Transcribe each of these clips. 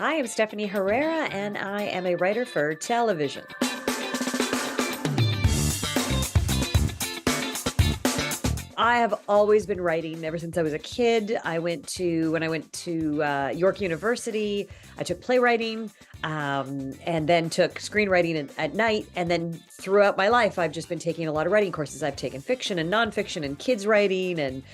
Hi, I'm Stephanie Herrera, and I am a writer for television. I have always been writing ever since I was a kid. When I went to York University, I took playwriting, and then took screenwriting at night. And then throughout my life, I've just been taking a lot of writing courses. I've taken fiction and nonfiction and kids writing and,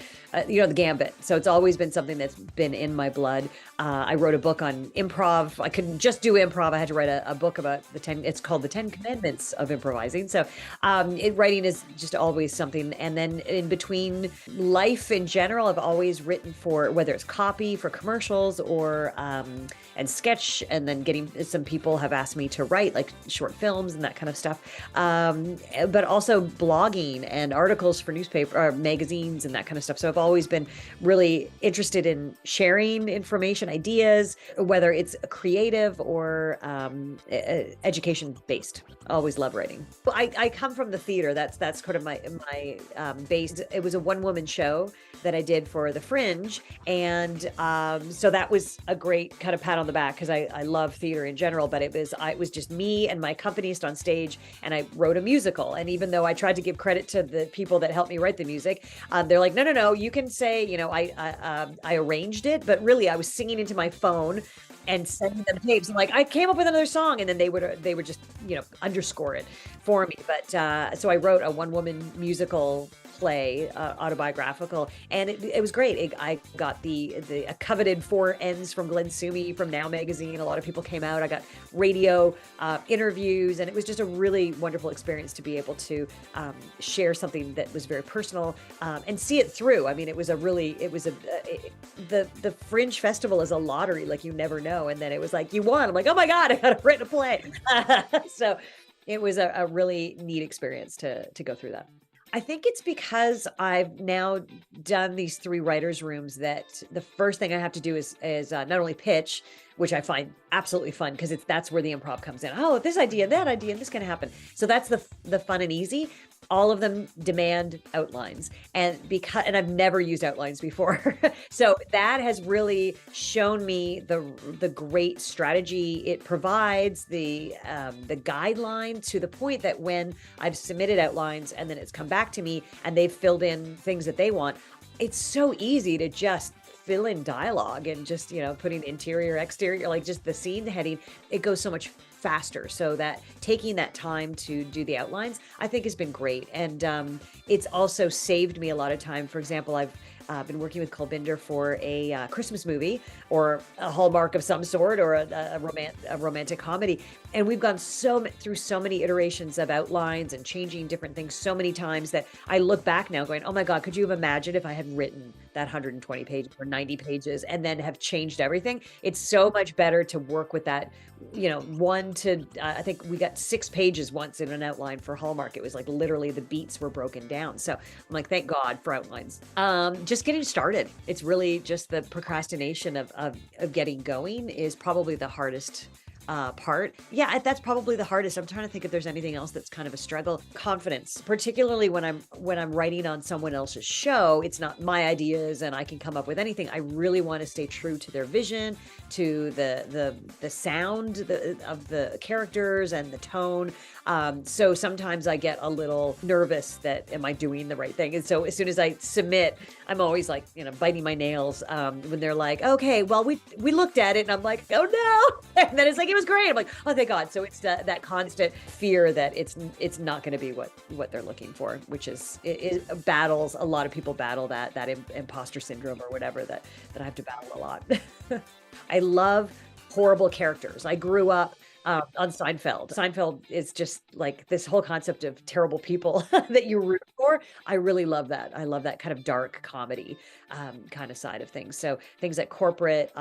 the gambit. So it's always been something that's been in my blood. I wrote a book on improv. I couldn't just do improv. I had to write a book about it's called The 10 Commandments of Improvising. So writing is just always something. And then in between life in general, I've always written for, whether it's copy for commercials or, and sketch, and then some people have asked me to write like short films and that kind of stuff. But also blogging and articles for newspaper magazines and that kind of stuff. So I've always been really interested in sharing information, ideas, whether it's creative or education based. Always love writing. Well, I come from the theater. That's kind of my base. It was a one-woman show that I did for the Fringe, and so that was a great kind of pat on the back because I love theater in general. But it was just me and my accompanist on stage, and I wrote a musical. And even though I tried to give credit to the people that helped me write the music, they're like, no, you can say, I arranged it, but really I was singing into my phone and sending them tapes. And like, I came up with another song, and then they would just, underscore it for me. But so I wrote a one-woman musical play, autobiographical, and it was great. I got the coveted 4 N's from Glenn Sumi from Now Magazine. A lot of people came out. I got radio interviews, and it was just a really wonderful experience to be able to share something that was very personal and see it through. I mean, the Fringe Festival is a lottery, like you never know. And then it was like, you won. I'm like, oh my God, I got to write a play. So it was a really neat experience to go through that. I think it's because I've now done these 3 writers' rooms that the first thing I have to do is not only pitch, which I find absolutely fun because that's where the improv comes in. Oh, this idea, that idea, and this can happen. So that's the fun and easy. All of them demand outlines, and I've never used outlines before, so that has really shown me the great strategy it provides, the guideline, to the point that when I've submitted outlines and then it's come back to me and they've filled in things that they want, it's so easy to just fill in dialogue and just, putting interior, exterior, like just the scene heading, it goes so much faster. So that taking that time to do the outlines, I think has been great. And it's also saved me a lot of time. For example, I've been working with Kolbinder for a Christmas movie or a Hallmark of some sort, or a romantic comedy. And we've gone through so many iterations of outlines and changing different things so many times that I look back now going, oh my God, could you have imagined if I had written that 120 pages or 90 pages and then have changed everything? It's so much better to work with that, I think we got 6 pages once in an outline for Hallmark. It was like literally the beats were broken down. So I'm like, thank God for outlines. Just getting started. It's really just the procrastination of getting going is probably the hardest part. Yeah, that's probably the hardest. I'm trying to think if there's anything else that's kind of a struggle. Confidence, particularly when I'm writing on someone else's show. It's not my ideas and I can come up with anything. I really want to stay true to their vision, to the sound of the characters and the tone. So sometimes I get a little nervous that, am I doing the right thing? And so as soon as I submit, I'm always like, biting my nails when they're like, okay, well, we looked at it, and I'm like, oh no. And then it's like, it was great. I'm like, oh, thank God. So it's that constant fear that it's not going to be what they're looking for, which is it battles. A lot of people battle that imposter syndrome or whatever that I have to battle a lot. I love horrible characters. I grew up on Seinfeld. Seinfeld is just like this whole concept of terrible people that you root for. I really love that. I love that kind of dark comedy kind of side of things. So things like Corporate,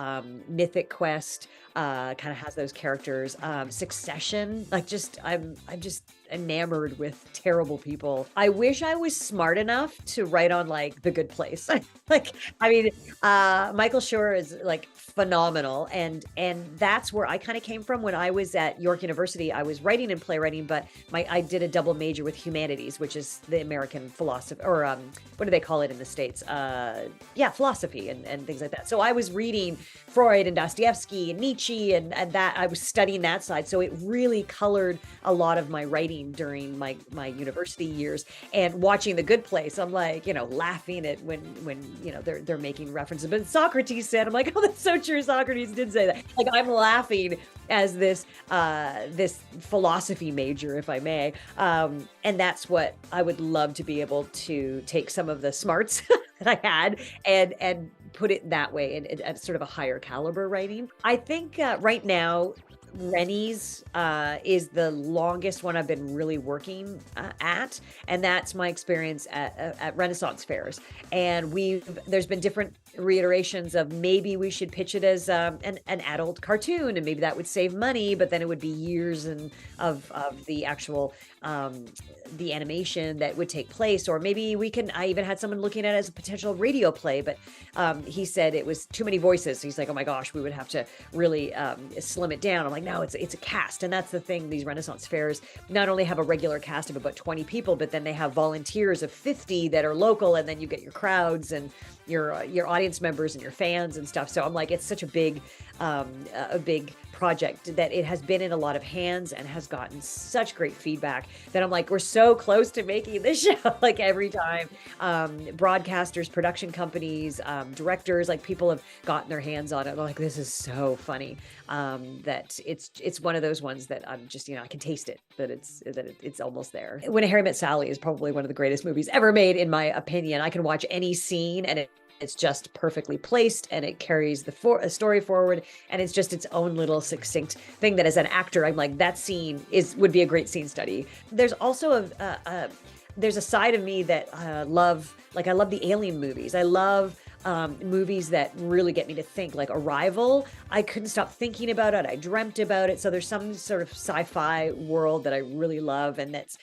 Mythic Quest kind of has those characters. Succession, like I'm just enamored with terrible people. I wish I was smart enough to write on like The Good Place. Like, I mean, Michael Schur is like phenomenal, and that's where I kind of came from when I was at York University. I was writing and playwriting, but I did a double major with humanities, which is the American philosophy, or what do they call it in the States? Yeah, philosophy and things like that. So I was reading Freud and Dostoevsky and Nietzsche, and that I was studying that side. So it really colored a lot of my writing during my university years. And watching The Good Place, I'm like, laughing at when they're making references. But Socrates said, I'm like, oh, that's so true. Socrates did say that. Like, I'm laughing as this philosophy major, if I may. And that's what I would love to be able to take some of the smarts that I had and put it that way at sort of a higher caliber writing. I think right now, Rennie's is the longest one I've been really working at, and that's my experience at Renaissance fairs. And there's been different reiterations of maybe we should pitch it as an adult cartoon, and maybe that would save money, but then it would be years of the actual the animation that would take place. Or maybe I even had someone looking at it as a potential radio play, but he said it was too many voices. He's like, oh my gosh, we would have to really slim it down. I'm like, no, it's a cast. And that's the thing. These Renaissance fairs not only have a regular cast of about 20 people, but then they have volunteers of 50 that are local. And then you get your crowds and your audience members and your fans and stuff. So I'm like, it's such a big project that it has been in a lot of hands and has gotten such great feedback that I'm like, we're so close to making this show. Like every time, broadcasters, production companies, directors, like people have gotten their hands on it. They're like, this is so funny. That it's one of those ones that I'm just, I can taste it, that it's almost there. When Harry Met Sally is probably one of the greatest movies ever made, in my opinion. I can watch any scene and it's just perfectly placed, and it carries the story forward, and it's just its own little succinct thing that as an actor, I'm like, that scene would be a great scene study. There's also there's a side of me that I love the alien movies. I love movies that really get me to think, like Arrival. I couldn't stop thinking about it. I dreamt about it. So there's some sort of sci-fi world that I really love, and that's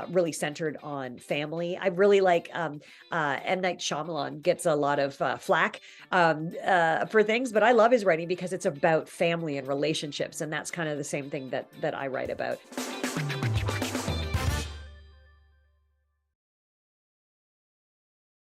really centered on family. I really like M. Night Shyamalan gets a lot of flack for things, but I love his writing because it's about family and relationships, and that's kind of the same thing that I write about.